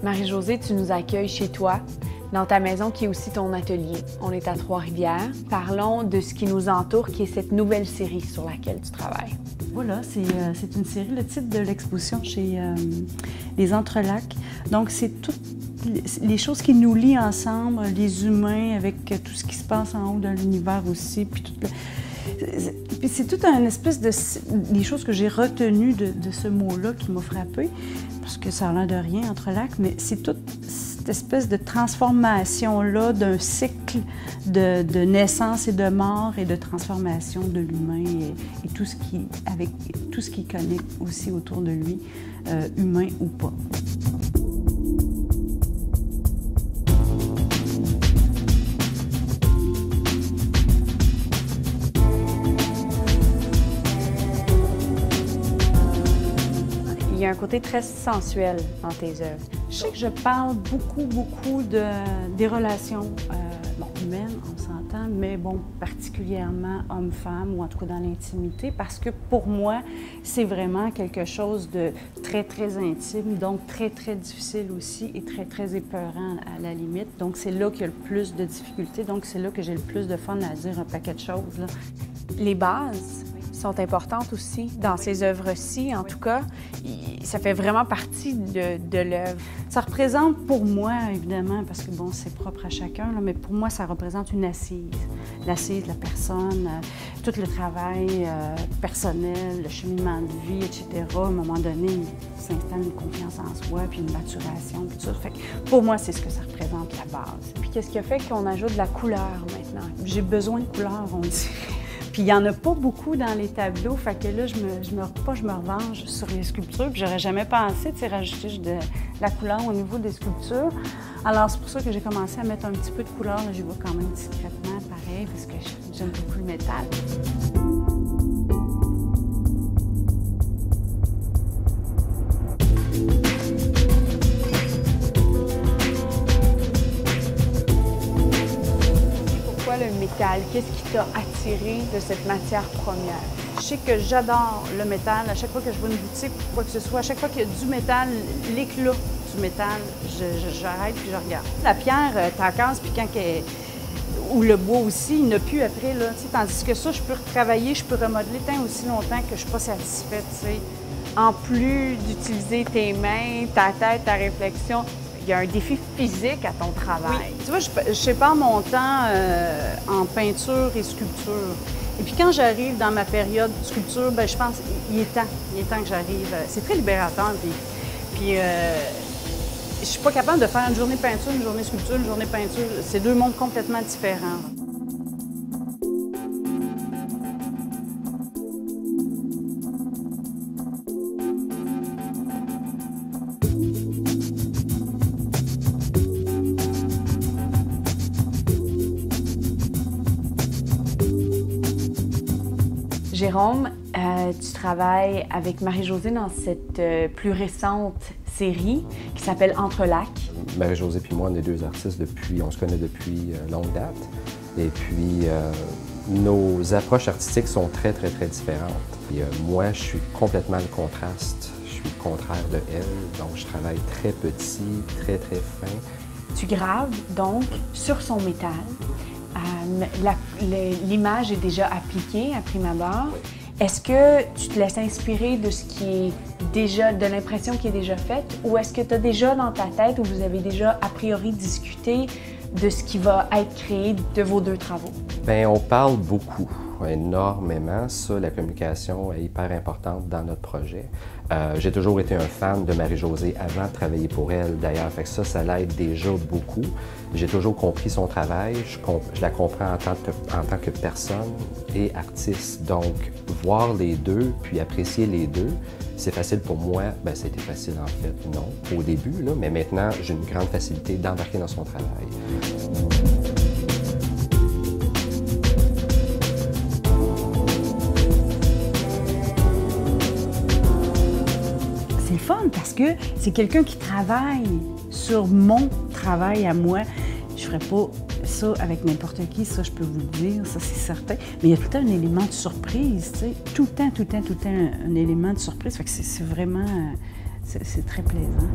Marie-Josée, tu nous accueilles chez toi, dans ta maison qui est aussi ton atelier. On est à Trois-Rivières. Parlons de ce qui nous entoure, qui est cette nouvelle série sur laquelle tu travailles. Voilà, c'est une série, le titre de l'exposition chez les Entrelacs. Donc, c'est toutes les choses qui nous lient ensemble, les humains, avec tout ce qui se passe en haut de l'univers aussi. Puis c'est toute une espèce de... les choses que j'ai retenues de ce mot-là qui m'a frappée, parce que ça a l'air de rien, Entrelacs, mais c'est toute cette espèce de transformation-là d'un cycle de naissance et de mort et de transformation de l'humain et tout ce qui connaît aussi autour de lui, humain ou pas. Il y a un côté très sensuel dans tes œuvres. Je sais que je parle beaucoup des relations humaines, on s'entend, mais bon, particulièrement homme-femme, ou en tout cas dans l'intimité, parce que pour moi, c'est vraiment quelque chose de très intime, donc très difficile aussi et très épeurant à la limite. Donc c'est là qu'il y a le plus de difficultés, donc c'est là que j'ai le plus de fun à dire un paquet de choses, là. Les bases sont importantes aussi dans ces œuvres-ci, en tout cas. Ça fait vraiment partie de l'œuvre. Ça représente pour moi, évidemment, parce que bon, c'est propre à chacun, là, mais pour moi, ça représente une assise. L'assise de la personne, tout le travail personnel, le cheminement de vie, etc. À un moment donné, il s'installe une confiance en soi, puis une maturation, puis tout ça. Fait que pour moi, c'est ce que ça représente, la base. Puis qu'est-ce qui a fait qu'on ajoute de la couleur maintenant? J'ai besoin de couleur, on dit. Puis il n'y en a pas beaucoup dans les tableaux, fait que là, je me revanche sur les sculptures, puis j'aurais jamais pensé rajouter de la couleur au niveau des sculptures. Alors c'est pour ça que j'ai commencé à mettre un petit peu de couleur, là, j'y vais quand même discrètement, pareil, parce que j'aime beaucoup le métal. Le métal, qu'est-ce qui t'a attiré de cette matière première? Je sais que j'adore le métal. À chaque fois que je vois une boutique ou quoi que ce soit, à chaque fois qu'il y a du métal, l'éclat du métal, j'arrête puis je regarde. La pierre, t'en casses, puis quand ou le bois aussi, il n'a plus après, là. Tandis que ça, je peux retravailler, je peux remodeler tant aussi longtemps que je ne suis pas satisfaite, tu sais. En plus d'utiliser tes mains, ta tête, ta réflexion, il y a un défi physique à ton travail. Oui. Tu vois, je sépare mon temps en peinture et sculpture. Et puis quand j'arrive dans ma période sculpture, ben je pense qu'il est temps que j'arrive. C'est très libérateur. Puis je suis pas capable de faire une journée peinture, une journée sculpture, une journée peinture. C'est deux mondes complètement différents. Jérôme, tu travailles avec Marie-Josée dans cette plus récente série qui s'appelle Entrelacs. Marie-Josée et moi, on est deux artistes on se connaît depuis longue date. Et puis, nos approches artistiques sont très différentes. Et, moi, je suis complètement le contraste. Je suis le contraire de elle, donc je travaille très petit, très fin. Tu graves donc sur son métal. L'image est déjà appliquée à prime abord. Est-ce que tu te laisses inspirer de ce qui est déjà, de l'impression qui est déjà faite, ou est-ce que tu as déjà dans ta tête, ou vous avez déjà a priori discuté de ce qui va être créé de vos deux travaux? Bien, on parle beaucoup, énormément. Ça, la communication est hyper importante dans notre projet. J'ai toujours été un fan de Marie-Josée avant de travailler pour elle, d'ailleurs. Fait que ça l'aide déjà beaucoup. J'ai toujours compris son travail. Je la comprends en tant que personne et artiste. Donc, voir les deux, puis apprécier les deux, c'est facile pour moi. Bien, c'était facile en fait, non, au début, là, mais maintenant, j'ai une grande facilité d'embarquer dans son travail. C'est le fun parce que c'est quelqu'un qui travaille sur mon travail à moi. Je ferais pas ça avec n'importe qui, ça je peux vous le dire, ça c'est certain. Mais il y a tout le temps un élément de surprise, tu sais. Tout le temps un élément de surprise. Fait que c'est vraiment, c'est très plaisant.